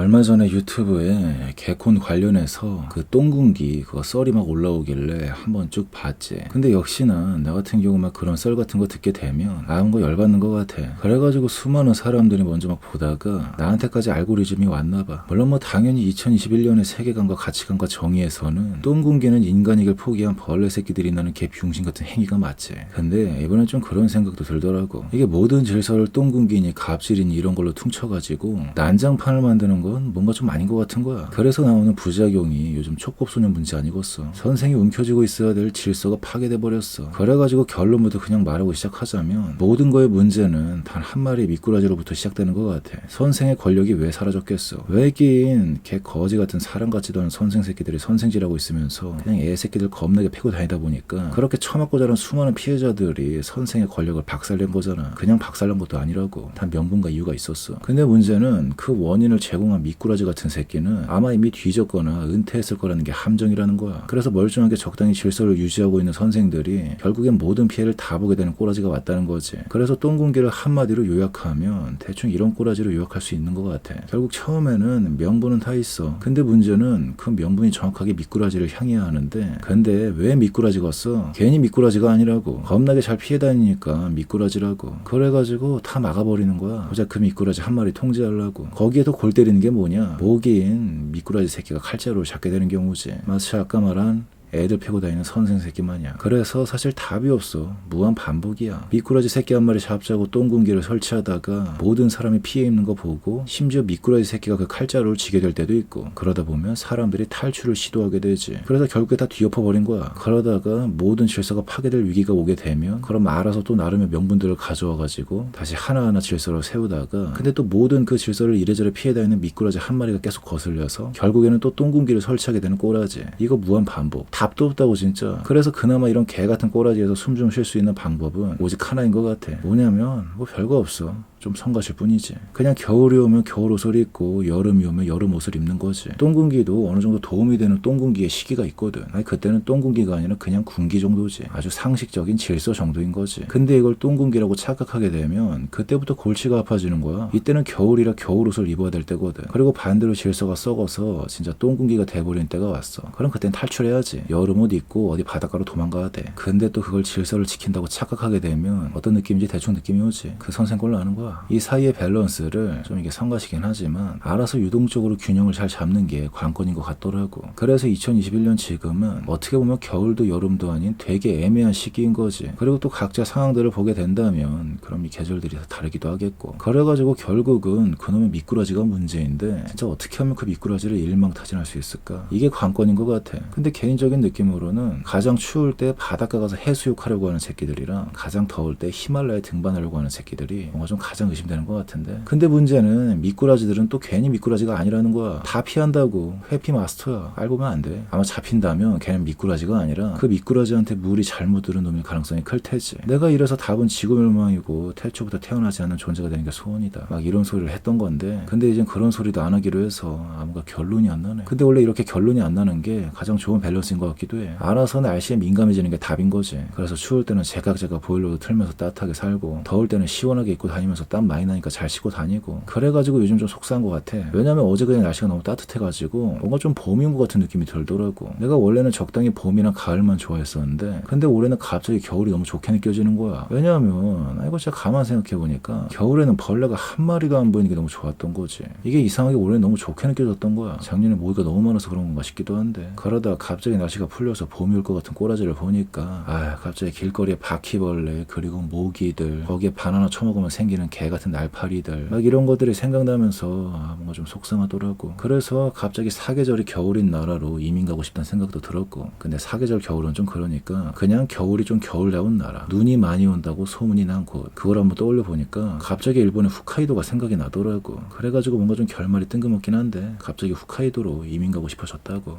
얼마 전에 유튜브에 개콘 관련해서 그 똥군기 그거 썰이 막 올라오길래 한번 쭉 봤지. 근데 역시나 나 같은 경우 막 그런 썰 같은 거 듣게 되면 뭔가 열받는 것 같아. 그래가지고 수많은 사람들이 먼저 막 보다가 나한테까지 알고리즘이 왔나봐. 물론 뭐 당연히 2021년의 세계관과 가치관과 정의에서는 똥군기는 인간이길 포기한 벌레 새끼들이 나는 개 병신 같은 행위가 맞지. 근데 이번엔 좀 그런 생각도 들더라고. 이게 모든 질서를 똥군기니 갑질이니 이런 걸로 퉁쳐가지고 난장판을 만드는 건 뭔가 좀 아닌 것 같은 거야. 그래서 나오는 부작용이 요즘 촉법소년 문제 아니겠어. 선생이 움켜쥐고 있어야 될 질서가 파괴돼 버렸어. 그래가지고 결론부터 그냥 말하고 시작하자면 모든 거의 문제는 단 한 마리의 미꾸라지로부터 시작되는 것 같아. 선생의 권력이 왜 사라졌겠어. 왜 낀 개 거지 같은 사람 같지도 않은 선생 새끼들이 선생질하고 있으면서 그냥 애 새끼들 겁나게 패고 다니다 보니까 그렇게 처맞고 자란 수많은 피해자들이 선생의 권력을 박살낸 거잖아. 그냥 박살난 것도 아니라고. 다 명분과 이유가 있었어. 근데 문제는 그 원인을 제공한 미꾸라지 같은 새끼는 아마 이미 뒤졌거나 은퇴했을 거라는 게 함정이라는 거야. 그래서 멀쩡하게 적당히 질서를 유지하고 있는 선생들이 결국엔 모든 피해를 다 보게 되는 꼬라지가 왔다는 거지. 그래서 똥군기를 한마디로 요약하면 대충 이런 꼬라지로 요약할 수 있는 것 같아. 결국 처음에는 명분은 다 있어. 근데 문제는 그 명분이 정확하게 미꾸라지를 향해야 하는데 근데 왜 미꾸라지겠어? 괜히 미꾸라지가 아니라고. 겁나게 잘 피해 다니니까 미꾸라지라고. 그래가지고 다 막아버리는 거야. 고작 그 미꾸라지 한 마리 통제하려고. 거기에도 골 때리는 게 뭐냐? 모기인 미꾸라지 새끼가 칼자루를 잡게 되는 경우지. 마치 아까 말한 애들 패고 다니는 선생 새끼 마냥. 그래서 사실 답이 없어. 무한 반복이야. 미꾸라지 새끼 한 마리 잡자고 똥군기를 설치하다가 모든 사람이 피해 입는 거 보고 심지어 미꾸라지 새끼가 그 칼자루를 쥐게 될 때도 있고 그러다 보면 사람들이 탈출을 시도하게 되지. 그래서 결국에 다 뒤엎어버린 거야. 그러다가 모든 질서가 파괴될 위기가 오게 되면 그럼 알아서 또 나름의 명분들을 가져와가지고 다시 하나하나 질서를 세우다가 근데 또 모든 그 질서를 이래저래 피해 다니는 미꾸라지 한 마리가 계속 거슬려서 결국에는 또 똥군기를 설치하게 되는 꼬라지. 이거 무한 반복. 답도 없다고 진짜. 그래서 그나마 이런 개 같은 꼬라지에서 숨 좀 쉴 수 있는 방법은 오직 하나인 것 같아. 뭐냐면 뭐 별거 없어. 좀 성가실 뿐이지. 그냥 겨울이 오면 겨울 옷을 입고 여름이 오면 여름 옷을 입는 거지. 똥군기도 어느 정도 도움이 되는 똥군기의 시기가 있거든. 아니 그때는 똥군기가 아니라 그냥 군기 정도지. 아주 상식적인 질서 정도인 거지. 근데 이걸 똥군기라고 착각하게 되면 그때부터 골치가 아파지는 거야. 이때는 겨울이라 겨울 옷을 입어야 될 때거든. 그리고 반대로 질서가 썩어서 진짜 똥군기가 돼버린 때가 왔어. 그럼 그땐 탈출해야지. 여름 옷 입고 어디 바닷가로 도망가야 돼. 근데 또 그걸 질서를 지킨다고 착각하게 되면 어떤 느낌인지 대충 느낌이 오지. 그 선생 걸로 아는 거야. 이 사이의 밸런스를 좀 이게 성가시긴 하지만 알아서 유동적으로 균형을 잘 잡는 게 관건인 것 같더라고. 그래서 2021년 지금은 어떻게 보면 겨울도 여름도 아닌 되게 애매한 시기인 거지. 그리고 또 각자 상황들을 보게 된다면 그럼 이 계절들이 다 다르기도 하겠고. 그래가지고 결국은 그놈의 미꾸라지가 문제인데 진짜 어떻게 하면 그 미꾸라지를 일망타진할 수 있을까? 이게 관건인 것 같아. 근데 개인적인 느낌으로는 가장 추울 때 바닷가 가서 해수욕하려고 하는 새끼들이랑 가장 더울 때 히말라야 등반하려고 하는 새끼들이 뭔가 좀 가장 의심되는 것 같은데. 근데 문제는 미꾸라지들은 또 괜히 미꾸라지가 아니라는 거야. 다 피한다고. 회피 마스터야. 알고 보면 안 돼. 아마 잡힌다면 걔는 미꾸라지가 아니라 그 미꾸라지한테 물이 잘못 들은 놈일 가능성이 클 테지. 내가 이래서 답은 지구멸망이고 태초부터 태어나지 않는 존재가 되는 게 소원이다. 막 이런 소리를 했던 건데 근데 이젠 그런 소리도 안 하기로 해서 뭔가 결론이 안 나네. 근데 원래 이렇게 결론이 안 나는 게 가장 좋은 밸런스인 것 같기도 해. 알아서 날씨에 민감해지는 게 답인 거지. 그래서 추울 때는 제각제각 보일러도 틀면서 따뜻하게 살고 더울 때는 시원하게 입고 다니면서 땀 많이 나니까 잘 씻고 다니고. 그래가지고 요즘 좀 속상한 것 같아. 왜냐면 어제 그냥 날씨가 너무 따뜻해가지고 뭔가 좀 봄인 것 같은 느낌이 들더라고. 내가 원래는 적당히 봄이나 가을만 좋아했었는데 근데 올해는 갑자기 겨울이 너무 좋게 느껴지는 거야. 왜냐면 이거 진짜 가만 생각해보니까 겨울에는 벌레가 한 마리도 안 보이는 게 너무 좋았던 거지. 이게 이상하게 올해는 너무 좋게 느껴졌던 거야. 작년에 모기가 너무 많아서 그런 건가 싶기도 한데 그러다 갑자기 날씨가 풀려서 봄이 올 것 같은 꼬라지를 보니까 갑자기 길거리에 바퀴벌레 그리고 모기들 거기에 바나나 처먹으면 생기는 개 같은 날파리들 막 이런 것들이 생각나면서 뭔가 좀 속상하더라고. 그래서 갑자기 사계절이 겨울인 나라로 이민 가고 싶다는 생각도 들었고 근데 사계절 겨울은 좀 그러니까 그냥 겨울이 좀 겨울다운 나라 눈이 많이 온다고 소문이 난 곳 그걸 한번 떠올려 보니까 갑자기 일본의 홋카이도가 생각이 나더라고. 그래가지고 뭔가 좀 결말이 뜬금없긴 한데 갑자기 홋카이도로 이민 가고 싶어졌다고.